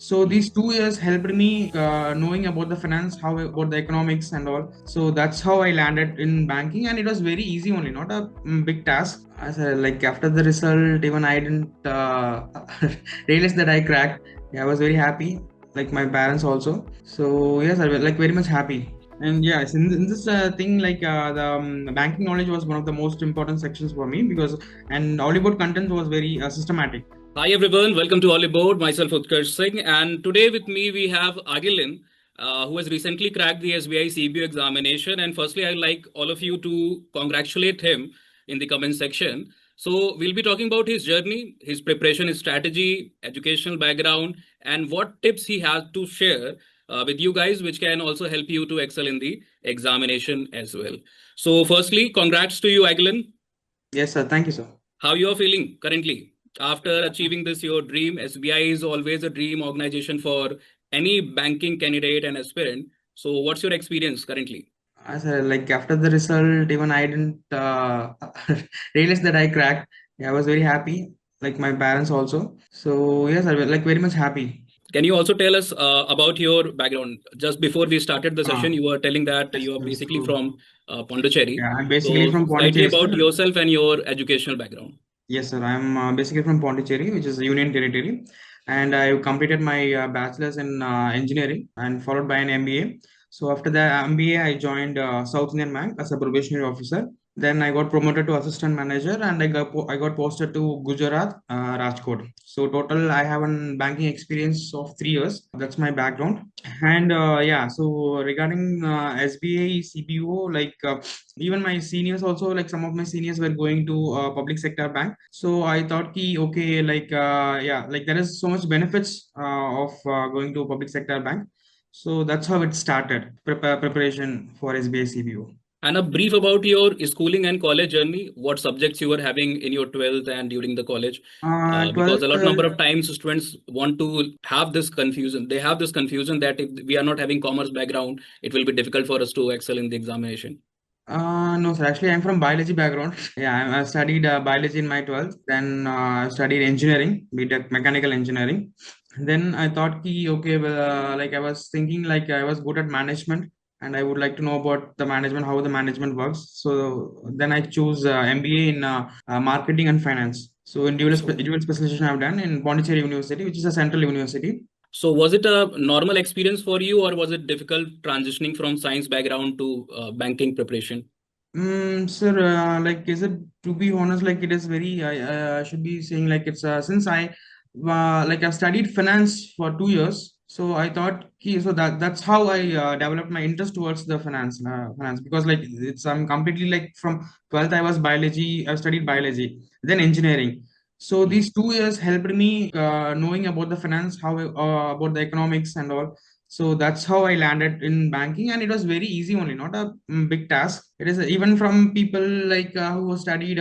So these 2 years helped me knowing about the finance, how about the economics and all. So that's how I landed in banking, and it was very easy only, not a big task. As like after the result, even I didn't realize that I cracked. Yeah, I was very happy, like my parents also. So yes, I was like very much happy. And yes, in this thing, like the banking knowledge was one of the most important sections for me because, and Oliveboard content was very systematic. Hi everyone, welcome to Oliveboard. Myself Utkarsh Singh, and today with me we have Agilan, who has recently cracked the SBI CBO examination. And firstly, I'd like all of you to congratulate him in the comment section. So we'll be talking about his journey, his preparation, his strategy, educational background, and what tips he has to share with you guys, which can also help you to excel in the examination as well. So firstly, congrats to you, Agilan. Yes, sir. Thank you, sir. How you are feeling currently after achieving this your dream? SBI is always a dream organization for any banking candidate and aspirant. So what's your experience currently? As like after the result, even I didn't realize that I cracked. Yeah, I was very happy, like my parents also. So yes, I was like very much happy. Can you also tell us about your background? Just before we started the Ah, session, you were telling that yes, you are sir. basically So from Pondicherry. yeah, I'm basically So from slightly Pondicherry, about sir. yourself and your educational background. Yes, sir. I'm basically from Pondicherry, which is a Union Territory, and I completed my bachelor's in engineering and followed by an MBA. So after the MBA, I joined South Indian Bank as a probationary officer. Then I got promoted to assistant manager, and I got posted to Gujarat, Rajkot. So total, I have an banking experience of 3 years. That's my background. And yeah, so regarding SBA CBO, like even my seniors also, like some of my seniors were going to public sector bank. So I thought ki okay, like yeah, like there is so much benefits of going to public sector bank. So that's how it started, preparation for SBA CBO. And a brief about your schooling and college journey, what subjects you were having in your 12th and during the college. Because 12th, a lot number of times students want to have this confusion. They have this confusion that if we are not having commerce background, it will be difficult for us to excel in the examination. no, sir. Actually, I'm from biology background. Yeah, I studied biology in my 12th. Then I studied engineering, BTech mechanical engineering. Then I thought, ki, okay, well, like I was thinking, like I was good at management, and I would like to know about the management, how the management works. So then I choose MBA in marketing and finance. So in So, dual specialization I've done in Pondicherry University, which is a central university. so was it a normal experience for you, or was it difficult transitioning from science background to banking preparation? Sir, like, is it to be honest? Like, it is very. I should be saying like it's since I like I've studied finance for 2 years, so I thought so that's how I developed my interest towards the finance because like it's I'm completely like from 12th I was biology. I studied biology, then engineering. So Hmm. these 2 years helped me knowing about the finance, how about the economics and all. So that's how I landed in banking, and it was very easy only, not a big task. It is even from people like who studied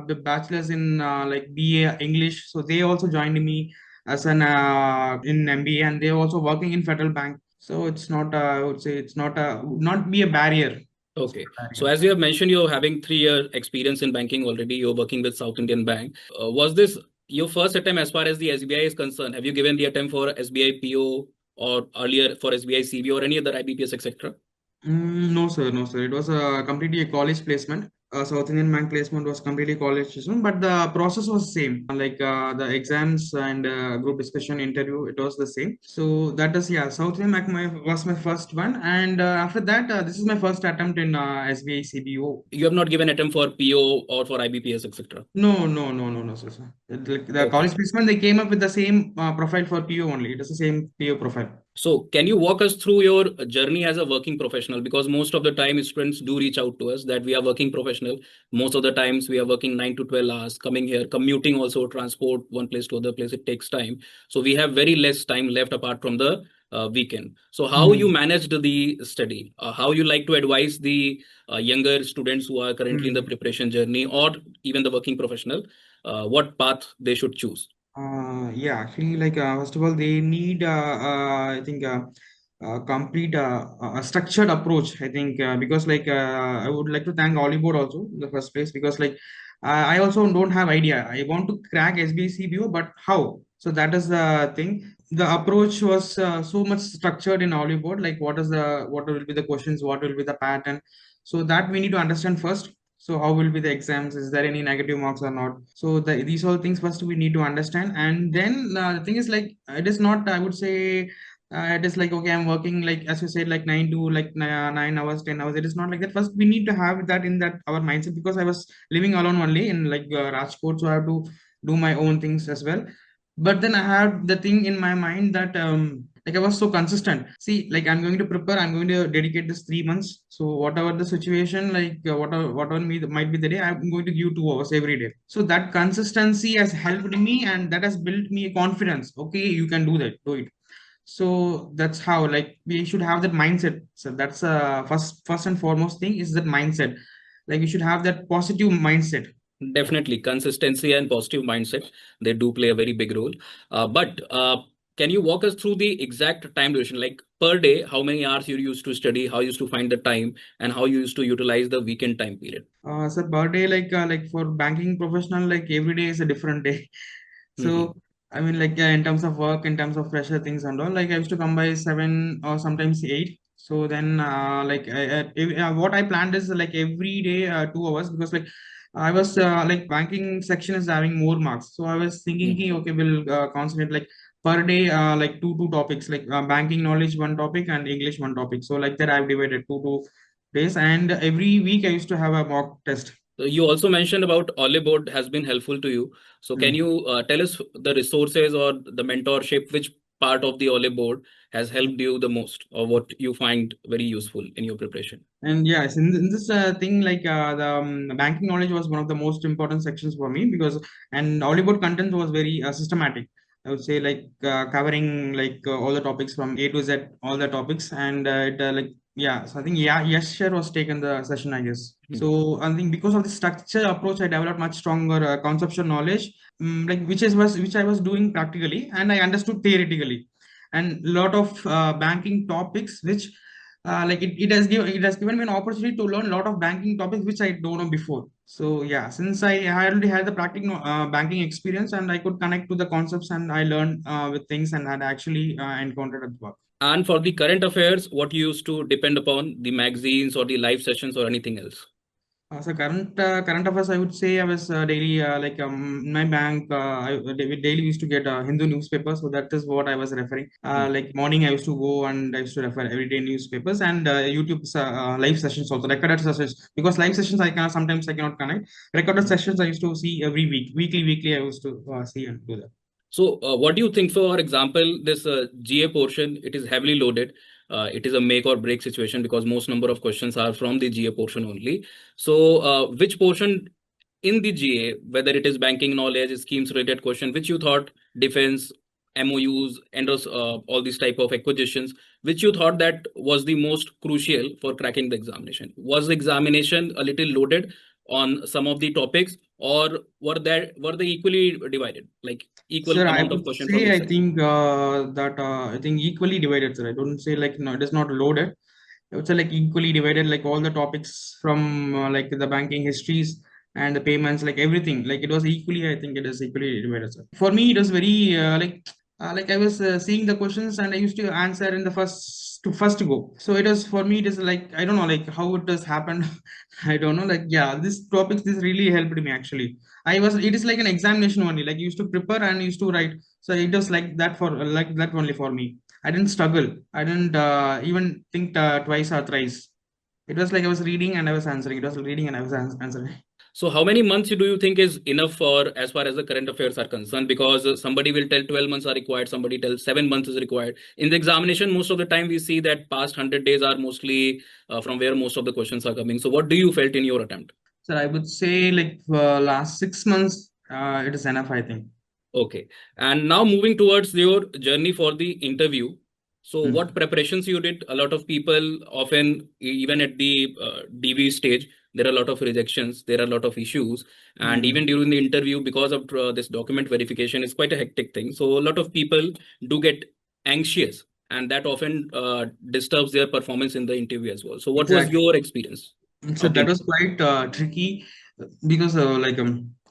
the bachelor's in like BA English, so they also joined me as an in MBA, and they're also working in Federal Bank. So it's not, I would say, it's not would not be a barrier. It's Okay. not a So barrier. as you have mentioned, you're having 3 year experience in banking already. You're working with South Indian Bank. Was this your first attempt as far as the SBI is concerned? Have you given the attempt for SBI PO or earlier for SBI CBO or any other IBPS, etc.? No, sir. No, sir. It was completely a college placement. South Indian Bank placement was completely college placement, but the process was same. Like the exams and group discussion interview, it was the same. So that is, yeah. South Indian Bank was my first one, and after that, this is my first attempt in SBI CBO. You have not given attempt for PO or for IBPS, etc. No, no, no, no, no, sir. Sir. Like the college Okay. placement, they came up with the same profile for PO only. It is the same PO profile. So can you walk us through your journey as a working professional? Because most of the time students do reach out to us that we are working professional. Most of the times we are working 9 to 12 hours, coming here, commuting also, transport one place to other place, it takes time. So we have very less time left apart from the weekend. So how you Hmm. managed the study? How you like to advise the younger students who are currently in the Hmm. preparation journey or even the working professional, what path they should choose? Yeah, actually, like first of all, they need, I think, complete a structured approach. I think because like I would like to thank Oliveboard also in the first place because like I also don't have idea. I want to crack SBCBO, but how? So that is the thing. the approach was so much structured in Oliveboard, like what will be the questions, what will be the pattern. So that we need to understand first. So how will be the exams? Is there any negative marks or not? So these all things first we need to understand, and then the thing is like it is not. I would say it is like okay, I'm working like as you said like 9 hours, 10 hours. It is not like that. First we need to have that in that our mindset, because I was living alone only in like Rajkot, so I have to do my own things as well. But then I had the thing in my mind that like I was so consistent. See, like I'm going to prepare, I'm going to dedicate this 3 months. So whatever the situation, like might be the day, I'm going to give 2 hours every day. So that consistency has helped me, and that has built me a confidence. Okay, you can do that, do it. So that's how like we should have that mindset. So that's first and foremost thing is that mindset. Like we should have that positive mindset. Definitely, consistency and positive mindset, they do play a very big role. But can you walk us through the exact time duration, like per day, how many hours you used to study, how you used to find the time, and how you used to utilize the weekend time period? So per day, like for banking professional, like every day is a different day. Mhm. So I mean, like in terms of work, in terms of pressure things and all, like I used to come by 7 or sometimes 8. So then, what I planned is like every day 2 hours, because like I was like banking section is having more marks. So I was thinking, Mhm. ki, okay, we'll concentrate like per day like two topics, like banking knowledge one topic and English one topic. So like that I've divided two days, and every week I used to have a mock test. So you also mentioned about Oliveboard has been helpful to you. So can Mm. you tell us the resources or the mentorship, which part of the Oliveboard has helped you the most, or what you find very useful in your preparation? And yes, in this thing, like the banking knowledge was one of the most important sections for me, because and Hollywood content was very systematic. I would say like covering like all the topics from A to Z, all the topics, and like yeah. So I think yeah, yes, share was taken the session, I guess. Mhm. So I think because of the structure approach, I developed much stronger conceptual knowledge, like which I was doing practically, and I understood theoretically, and lot of banking topics which it has given me an opportunity to learn a lot of banking topics which I don't know before. So yeah, since I already had the practical banking experience, and I could connect to the concepts, and I learned with things and had actually encountered at work. And for the current affairs, what you used to depend upon, the magazines or the live sessions or anything else? So current affairs, I would say I was daily like in my bank. Daily used to get Hindu newspaper, so that is what I was referring. Hmm. Like morning, I used to go and I used to refer everyday newspapers, and YouTube's live sessions also, recorded sessions, because live sessions I can sometimes I cannot connect. Recorded sessions I used to see every week, weekly I used to see and do that. So, what do you think? For example, this GA portion, it is heavily loaded. It is a make or break situation because most number of questions are from the GA portion only. So, which portion in the GA, whether it is banking knowledge, schemes related question, which you thought defense, MOUs, and all these type of acquisitions, which you thought that was the most crucial for cracking the examination? Was the examination a little loaded on some of the topics, or were they equally divided, like equal Sir, I amount of would question from say each I section? think that I think equally divided, sir. I don't say like no, it is not loaded. I would say like equally divided, like all the topics from like the banking histories and the payments, like everything. Like it was equally, I think it is equally divided, sir. For me, it was very like I was seeing the questions and I used to answer in the first go. So it was for me. It is like I don't know like how it has happened. I don't know. Like yeah, this topics this really helped me actually. It is like an examination only. Like you used to prepare and used to write. So it was like that only for me. I didn't struggle. I didn't even think twice or thrice. It was like I was reading and I was answering. It was reading and I was answering. So how many months do you think is enough for as far as the current affairs are concerned? Because somebody will tell 12 months are required, somebody tells 7 months is required. In the examination, most of the time we see that past 100 days are mostly from where most of the questions are coming. So what do you felt in your attempt? So I would say like last 6 months, it is enough, I think. Okay. And now moving towards your journey for the interview. So what Hmm. preparations you did? A lot of people often, even at the DV stage, there are a lot of rejections, there are a lot of issues. And Hmm. even during the interview, because of this document verification, is quite a hectic thing. So a lot of people do get anxious, and that often disturbs their performance in the interview as well. So what was Exactly. your experience So of the that was interview? quite tricky, because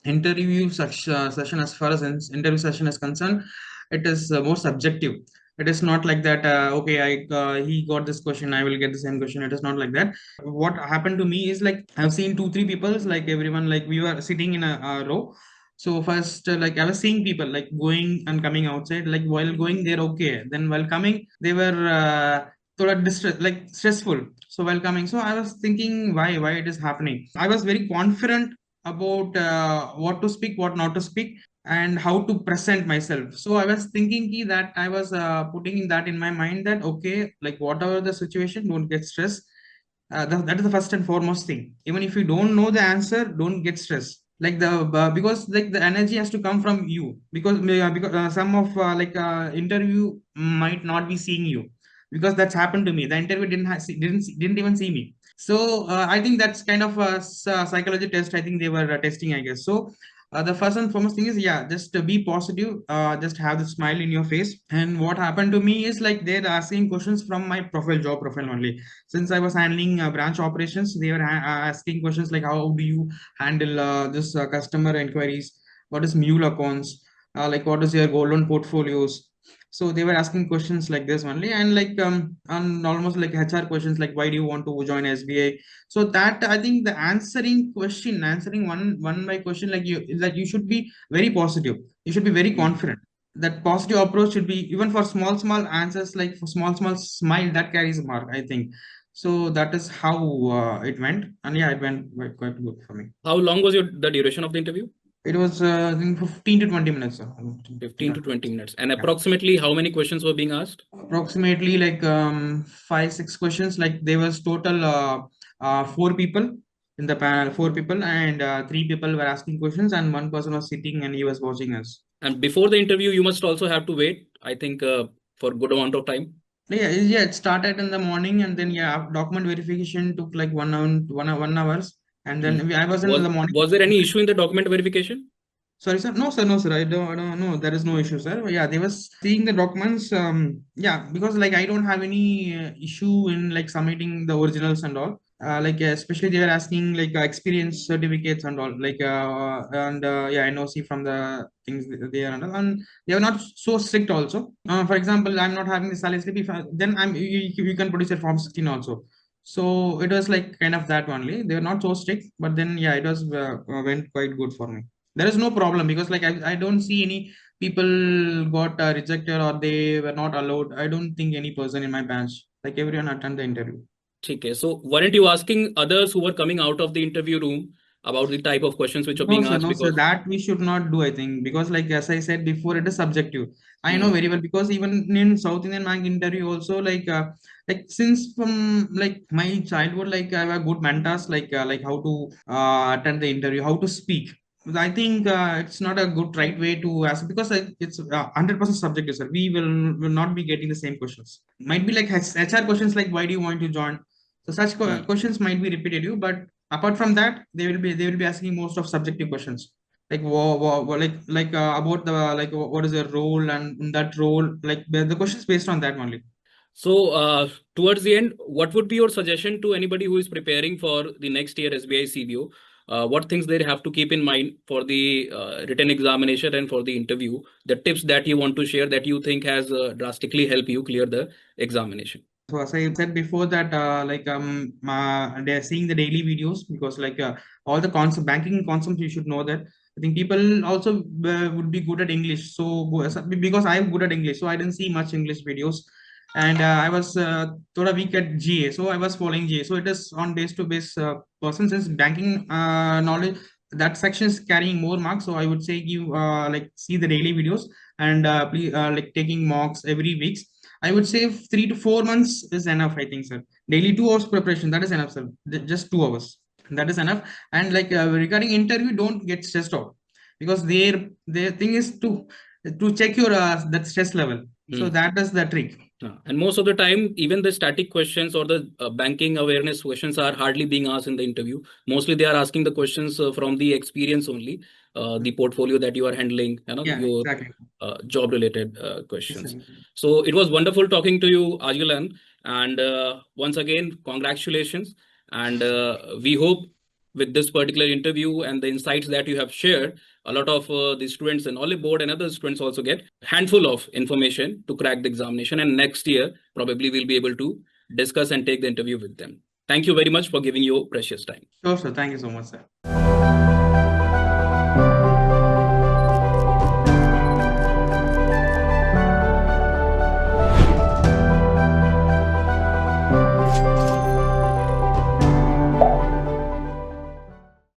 interview session, as far as interview session is concerned, it is more subjective. It is not like that. Okay, he got this question, I will get the same question. It is not like that. What happened to me is like I've seen two, three people, like everyone, like we were sitting in a row. So first, like I was seeing people like going and coming outside. Like while going, they're okay. Then while coming, they were sort of like stressful. So while coming, so I was thinking why it is happening. I was very confident about what to speak, what not to speak, and how to present myself. So I was thinking that I was putting that in my mind that okay, like whatever the situation, don't get stressed. That is the first and foremost thing. Even if you don't know the answer, don't get stressed. Like the because like the energy has to come from you, because some of interview might not be seeing you, because that's happened to me. The interview didn't even see me. So I think that's kind of a psychology test. I think they were testing, I guess. So the first and foremost thing is, yeah, just be positive. Just have the smile in your face. And what happened to me is like they're asking questions from my job profile only. Since I was handling branch operations, they were asking questions like how do you handle this customer inquiries? What is mule accounts? Like what is your gold loan portfolios? So they were asking questions like this only, and like and almost like HR questions like why do you want to join SBI? So that I think the answering one by question, like you should be very positive. You should be very confident. That positive approach should be even for small answers, like for small smile that carries a mark, I think. So that is how it went, and yeah, it went quite good for me. How long was the duration of the interview? It was I think 15 to 20 minutes. 15 to 20 minutes. And Yeah. approximately how many questions were being asked? Approximately like 5 6 questions. Like there was total four people in the panel, four people, and three people were asking questions, and one person was sitting and he was watching us. And before the interview, you must also have to wait, I think, for good amount of time. Yeah, it started in the morning, and then yeah, document verification took like 1 hour, 1 hours, and then I was in the morning. Was there any issue in the document verification? Sorry, sir. No, sir. No, sir. I don't know. There is no issue, sir. Yeah, they was seeing the documents. Yeah, because like I don't have any issue in like submitting the originals and all. Especially they were asking like experience certificates and all. Yeah, NOC from the things there and they are not so strict also. For example, I'm not having the salary slip. If then you can produce a form 16 also. So it was like kind of that only. They were not so strict, but then yeah, it was went quite good for me. There is no problem because like I don't see any people got rejected or they were not allowed. I don't think any person in my batch, like everyone attended the interview. Okay, so weren't you asking others who were coming out of the interview room about the type of questions which are No, being sir, asked? no, sir. Because That we should not do, I think, because like as I said before, it is subjective. I know very well because even in South Indian Bank interview also like since from like my childhood, like I have good mentors like how to attend the interview, how to speak. But I think it's not a good right way to ask because it's 100% subjective, sir. We will not be getting the same questions. Might be like HR questions like why do you want to join? So such questions might be repetitive, but apart from that they will be asking most of subjective questions like about the like what is your role, and in that role like the questions based on that only. So, towards the end, what would be your suggestion to anybody who is preparing for the next year SBI CBO? What things they have to keep in mind for the written examination and for the interview? The tips that you want to share that you think has drastically helped you clear the examination. So as I said before that they're seeing the daily videos because all the concept banking concepts you should know that. I think people also would be good at English. Because I'm good at English, so I didn't see much English videos, and I was thought a week at GA, so I was following GA. So it is on base to base person since banking knowledge that section is carrying more marks. So I would say you like see the daily videos and please like taking mocks every week. I would say 3 to 4 months is enough, I think, sir. Daily 2 hours preparation, that is enough, sir. Just 2 hours. That is enough. And regarding interview, don't get stressed out because their thing is to check your that stress level. So that is the trick. And most of the time, even the static questions or the banking awareness questions are hardly being asked in the interview. Mostly they are asking the questions from the experience only, the portfolio that you are handling, Yeah, your exactly. job related questions. Exactly. So it was wonderful talking to you, Agilan. And once again, congratulations. And we hope with this particular interview and the insights that you have shared, a lot of the students in Oliveboard and other students also get handful of information to crack the examination. And next year, probably we'll be able to discuss and take the interview with them. Thank you very much for giving your precious time. Sure, sir. Thank you so much, sir.